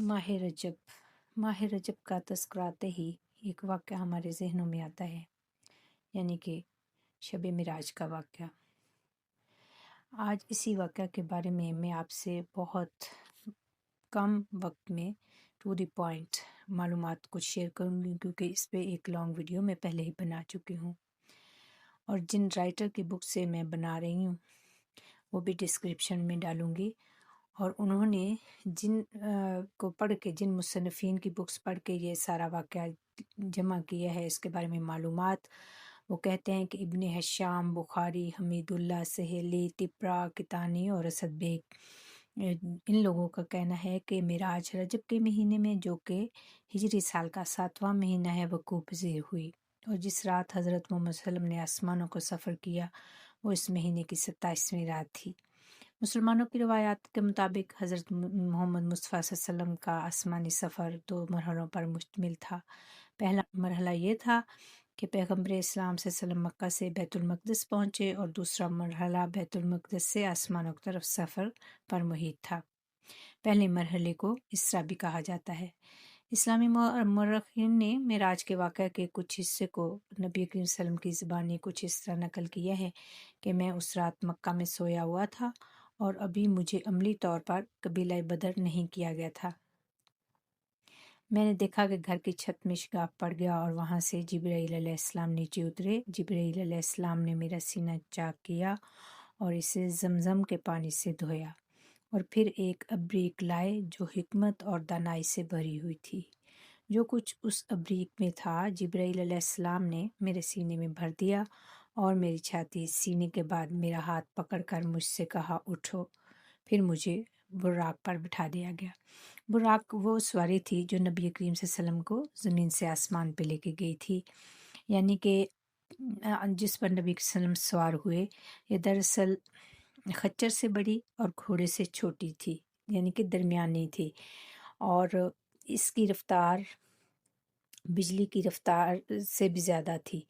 माह रजब का तज़किरा आते ही एक वाक़या हमारे ज़हनों में आता है, यानी कि शब मिराज का वाक़या। आज इसी वाक़या के बारे में मैं आपसे बहुत कम वक्त में टू द पॉइंट मालूमात कुछ शेयर करूँगी, क्योंकि इस पे एक लॉन्ग वीडियो मैं पहले ही बना चुकी हूँ और जिन राइटर की बुक से मैं बना रही हूँ वो भी डिस्क्रिप्शन में डालूँगी। और उन्होंने जिन मुसन्निफ़ीन की बुक्स पढ़ के ये सारा वाक़या जमा किया है, इसके बारे में मालूमात, वो कहते हैं कि इब्न हिशाम, बुखारी, हमीदुल्लाह सहेली, तिब्रा, कितानी और असद बेग, इन लोगों का कहना है कि मिराज रजब के महीने में, जो कि हिजरी साल का 7वां महीना है, वक़ूअ पज़ीर हुई। और जिस रात हज़रत मोहम्मद सल्लल्लाहु अलैहि वसल्लम ने आसमानों को सफ़र किया वो इस महीने की 27वीं रात थी। मुसलमानों की रवायात के मुताबिक हज़रत मोहम्मद मुस्तफ़ा सल्लल्लाहु अलैहि वसल्लम का आसमानी सफ़र 2 मरहलों पर मुश्तमिल था। पहला मरहला ये था कि पैगम्बर इस्लाम सल्लल्लाहु अलैहि वसल्लम मक्का से बैतुल मक़दिस पहुँचे और दूसरा मरहला बैतुल मक़दिस से आसमानों की तरफ सफ़र पर मुहित था। पहले मरहले को इसरा भी कहा जाता है। इस्लामी मौरख़ीन ने मेराज के वाक़ये के कुछ हिस्से को नबी करीम सल्लल्लाहु अलैहि वसल्लम की ज़बानी कुछ इस तरह नकल किया है कि मैं उस रात मक्का में सोया हुआ था और अभी मुझे अमली तौर पर कबीला बदर नहीं किया गया था। मैंने देखा कि घर की छत में शिगाफ पड़ गया और वहाँ से जिब्राईल अलैहिस्सलाम नीचे उतरे। जिब्राईल अलैहिस्सलाम ने मेरा सीना चाक किया और इसे ज़मज़म के पानी से धोया और फिर एक अब्रीक लाए जो हिकमत और दानाई से भरी हुई थी। जो कुछ उस अब्रीक में था जिब्राईल अलैहिस्सलाम ने मेरे सीने में भर दिया और मेरी छाती सीने के बाद मेरा हाथ पकड़कर मुझसे कहा, उठो। फिर मुझे बुर्राक पर बिठा दिया गया। बुर्राक वो सवारी थी जो नबी करीम सल्लल्लाहु अलैहि वसल्लम को ज़मीन से आसमान पे लेके गई थी, यानी कि जिस पर नबी सल्लल्लाहु अलैहि वसल्लम सवार हुए, ये दरअसल खच्चर से बड़ी और घोड़े से छोटी थी, यानी कि दरमियानी थी, और इसकी रफ्तार बिजली की रफ्तार से भी ज़्यादा थी।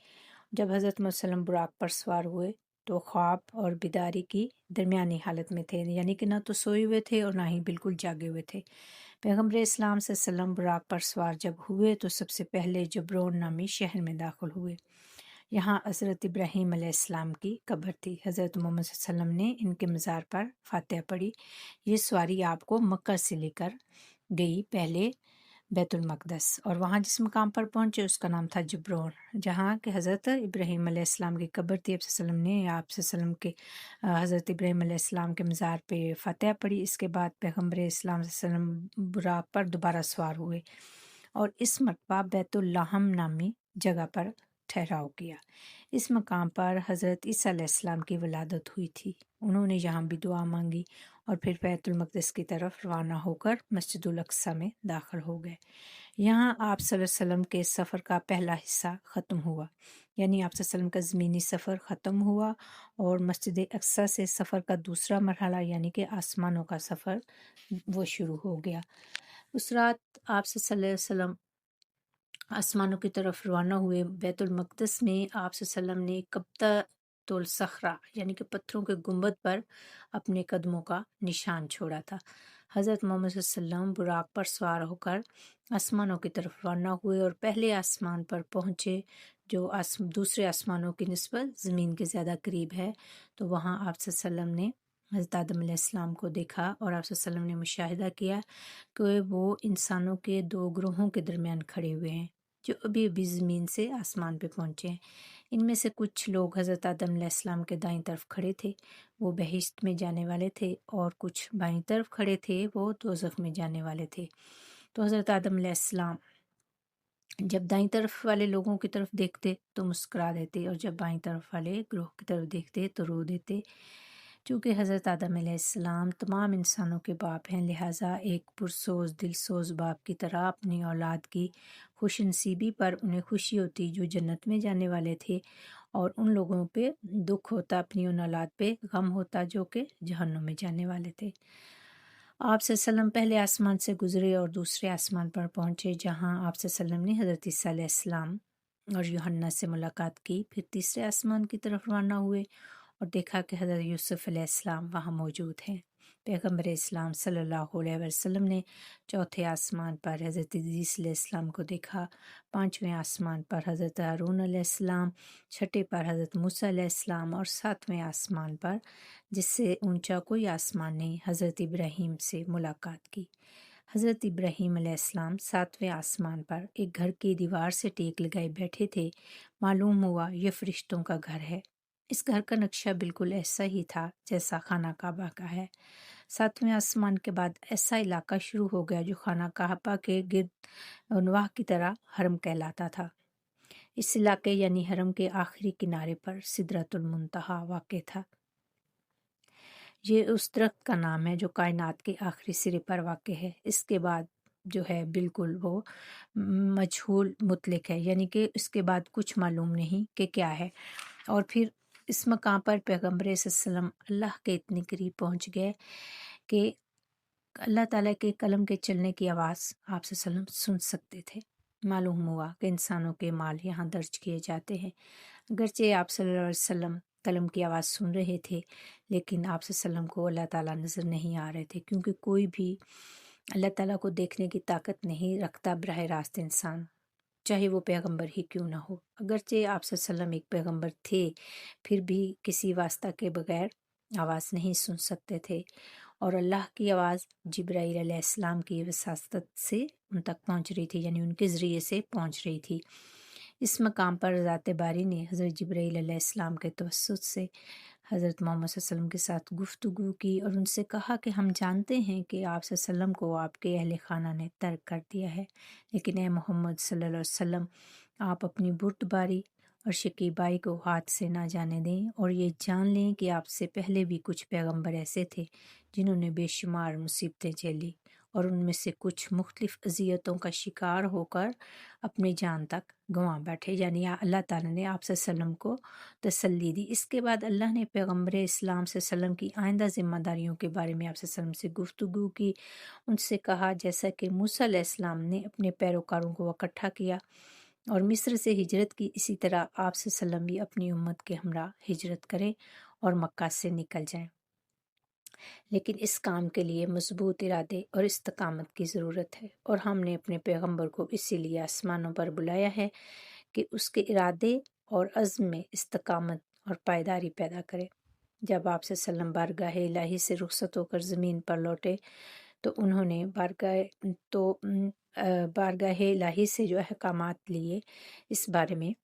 जब हज़रत मोहम्मद सल्लल्लाहु अलैहि वसल्लम बुराक पर सवार हुए तो ख्वाब और बेदारी की दरमियानी हालत में थे, यानी कि ना तो सोए हुए थे और ना ही बिल्कुल जागे हुए थे। पैगम्बर इस्लाम सल्लल्लाहु अलैहि वसल्लम बुराक पर सवार जब हुए तो सबसे पहले जबरोन नामी शहर में दाखिल हुए। यहाँ हज़रत इब्राहीम अलैहिस्सलाम की कब्र थी। हज़रत मोहम्मद सल्लल्लाहु अलैहि वसल्लम ने इनके मज़ार पर फातिहा पढ़ी। ये सवारी आपको मक्का से लेकर गई पहले बैतुल मक़दस, और वहाँ जिस मकाम पर पहुँचे उसका नाम था जबरोन, जहाँ के हज़रत इब्राहीम अलैहिस्सलाम की कब्र थी। आप सल्लम ने आप सल्लम के हज़रत इब्राहीम अलैहिस्सलाम के मज़ार पे फातिहा पढ़ी। इसके बाद पैगम्बर इस्लाम सल्लम बुराक पर दोबारा सवार हुए और इस मरतबा बैतुल लाहम नामी जगह पर ठहराव किया। इस मकाम पर हज़रत ईसा अलैहिस्सलाम की वलादत हुई थी। उन्होंने यहाँ भी दुआ मांगी और फिर बैतुल मक़दिस की तरफ रवाना होकर मस्जिदुल अक़सा में दाखिल हो गए। यहाँ आप सल्लल्लाहु अलैहि वसल्लम के सफ़र का पहला हिस्सा ख़त्म हुआ, यानी आप सल्लल्लाहु अलैहि वसल्लम का ज़मीनी सफ़र ख़त्म हुआ और मस्जिद अक़सा से सफ़र का दूसरा मरहला, यानी कि आसमानों का सफ़र, वो शुरू हो गया। उस रात आप सल्लल्लाहु अलैहि वसल्लम आसमानों की तरफ रवाना हुए। बैतुल मक़दिस में आप सल्लल्लाहु अलैहि वसल्लम ने कब्ततुल सख़रा, यानी कि पत्थरों के गुंबद पर अपने कदमों का निशान छोड़ा था। हज़रत मोहम्मद सल्लल्लाहु अलैहि वसल्लम बुराक पर सवार होकर आसमानों की तरफ रवाना हुए और पहले आसमान पर पहुँचे जो दूसरे आसमानों की निस्बत ज़मीन के ज़्यादा करीब है। तो वहाँ आप सल्लल्लाहु अलैहि वसल्लम ने हज़रत आदम अलैहिस्सलाम को देखा और आप सल्लल्लाहु अलैहि वसल्लम ने मुशाहिदा किया कि वो इंसानों के दो ग्रोहों के दरमियान खड़े हुए हैं जो अभी अभी ज़मीन से आसमान पे पहुँचे हैं। इनमें से कुछ लोग हज़रत आदम अलैहिस्सलाम के दाईं तरफ खड़े थे, वो बहिश्त में जाने वाले थे, और कुछ बाईं तरफ खड़े थे, वो दोज़ख में जाने वाले थे। तो हज़रत आदम अलैहिस्सलाम जब दाईं तरफ वाले लोगों की तरफ देखते तो मुस्कुरा देते और जब बाईं तरफ वाले ग्रोह की तरफ देखते तो रो देते। चूँकि हज़रत आदम अलैहिस्सलाम तमाम इंसानों के बाप हैं, लिहाजा एक पुरसोज दिलसोज बाप की तरह अपनी औलाद की खुशनसीबी पर उन्हें खुशी होती जो जन्नत में जाने वाले थे, और उन लोगों पे दुख होता, अपनी उन औलाद पे गम होता जो कि जहन्नुम में जाने वाले थे। आप सल्लम पहले आसमान से गुज़रे और दूसरे आसमान पर पहुँचे, जहाँ आप सल्लम ने हज़रत ईसा अलैहिस्सलाम और यूहन्ना से मुलाकात की। फिर तीसरे आसमान की तरफ रवाना हुए और देखा कि हज़रत यूसुफ़ अलैहिस्सलाम वहाँ मौजूद हैं। पैगम्बर इस्लाम सल्लल्लाहु अलैहि वसल्लम ने चौथे आसमान पर हज़रत इदरीस अलैहिस्सलाम को देखा, पाँचवें आसमान पर हज़रत हारून अलैहिस्सलाम, छठे पर हज़रत मूसा अलैहिस्सलाम और सातवें आसमान पर, जिससे ऊंचा कोई आसमान नहीं, हज़रत इब्राहीम से मुलाकात की। हज़रत इब्राहीम अलैहिस्सलाम सातवें आसमान पर एक घर की दीवार से टेक लगाए बैठे थे। मालूम हुआ यह फरिश्तों का घर है। इस घर का नक्शा बिल्कुल ऐसा ही था जैसा खाना काबा का है। सातवें आसमान के बाद ऐसा इलाका शुरू हो गया जो खाना काबा के गिर्द अनवाह की तरह हरम कहलाता था। इस इलाके यानी हरम के आखिरी किनारे पर सिदरतुल मुंतहा वाक़ था। ये उस दरख्त का नाम है जो कायनात के आखिरी सिरे पर वाक़ है। इसके बाद जो है बिल्कुल वो मजहूल मुतलक है, यानी कि इसके बाद कुछ मालूम नहीं कि क्या है। और फिर इस मकाम पर पैगम्बर सल्लल्लाहु अलैहि वसल्लम अल्लाह के इतने करीब पहुँच गए कि अल्लाह ताला के कलम के चलने की आवाज़ आप सल्लल्लाहु अलैहि वसल्लम सुन सकते थे। मालूम हुआ कि इंसानों के माल यहाँ दर्ज किए जाते हैं। अगरचे आप सल्लल्लाहु अलैहि वसल्लम कलम की आवाज़ सुन रहे थे, लेकिन आप सल्लल्लाहु अलैहि वसल्लम को अल्लाह ताला नज़र नहीं आ रहे थे, क्योंकि कोई भी अल्लाह ताला को देखने की ताकत नहीं रखता बराह रास्त इंसान, चाहे वो पैगंबर ही क्यों ना हो। अगरचे आप सल्लल्लाहु अलैहि वसल्लम एक पैगंबर थे, फिर भी किसी वास्ता के बगैर आवाज़ नहीं सुन सकते थे, और अल्लाह की आवाज़ जिब्राईल अलैहिस्सलाम की वसातत से उन तक पहुँच रही थी, यानी उनके ज़रिए से पहुँच रही थी। इस मकाम पर ज़ात बारी ने हज़रत जिब्राईल अलैहिस्सलाम के तवस्सुत से हज़रत मोहम्मद सल्लल्लाहु अलैहि वसल्लम के साथ गुफ्तगू की और उनसे कहा कि हम जानते हैं कि आप सल्लल्लाहु अलैहि वसल्लम को आपके अहले खाना ने तर्क कर दिया है, लेकिन ए मोहम्मद सल्लल्लाहु अलैहि वसल्लम, आप अपनी बुर्दबारी और शकीबाई को हाथ से ना जाने दें, और ये जान लें कि आपसे पहले भी कुछ पैगंबर ऐसे थे जिन्होंने बेशुमार मुसीबतें झेली, और उनमें से कुछ मुख्तलिफ़ अज़ियतों का शिकार होकर अपनी जान तक गंवा बैठे। यानी अल्लाह ताला ने आप सल्लम को तसल्ली दी। इसके बाद अल्लाह ने पैगम्बर इस्लाम सल्लम की आइंदा ज़िम्मेदारियों के बारे में आप सल्लम से गुफ्तगू की। उनसे कहा, जैसा कि मूसा अलैहिस्सलाम ने अपने पैरोकारों को इकट्ठा किया और मिस्र से हिजरत की, इसी तरह आप सल्लम भी अपनी उम्मत के हमरा हिजरत करें और मक्का से निकल जाएं। लेकिन इस काम के लिए मजबूत इरादे और इस्तकामत की ज़रूरत है, और हमने अपने पैगंबर को इसीलिए आसमानों पर बुलाया है कि उसके इरादे और अज़्म में इस्तकामत और पायदारी पैदा करे। जब आप सल्लम बारगाह इलाही से रुखसत होकर ज़मीन पर लौटे तो उन्होंने बारगाह इलाही से जो अहकामात लिए, इस बारे में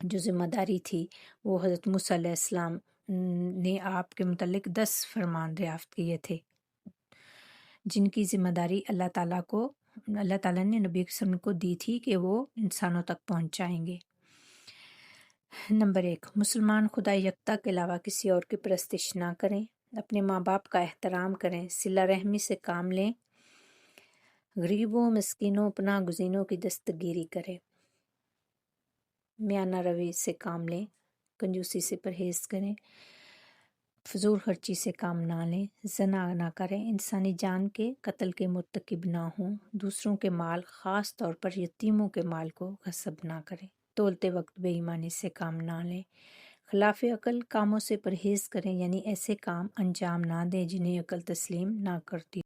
जो ज़िम्मेदारी थी वो हज़रत मूसा अलैहिस्सलाम ने आपके मुतल्लिक 10 फरमान दरियाफ़्त किए थे, जिनकी ज़िम्मेदारी अल्लाह ताला ने नबी वसल्लम को दी थी कि वो इंसानों तक पहुँचाएंगे। नंबर 1, मुसलमान खुदा यकता के अलावा किसी और की परस्तिश ना करें, अपने माँ बाप का एहतराम करें, सिला रहमी से काम लें, गरीबों मिस्किनों पनाह गुज़ीनों की दस्तगीरी करें, मियाना रवि से काम लें, कंजूसी से परहेज़ करें, फजूल खर्ची से काम ना लें, ज़ना ना करें, इंसानी जान के कत्ल के मुर्तकिब ना हों, दूसरों के माल ख़ास तौर पर यतीमों के माल को गस्ब ना करें, तोलते वक्त बेईमानी से काम ना लें, खिलाफ अकल कामों से परहेज़ करें, यानी ऐसे काम अंजाम ना दें जिन्हें अकल तस्लीम ना करती।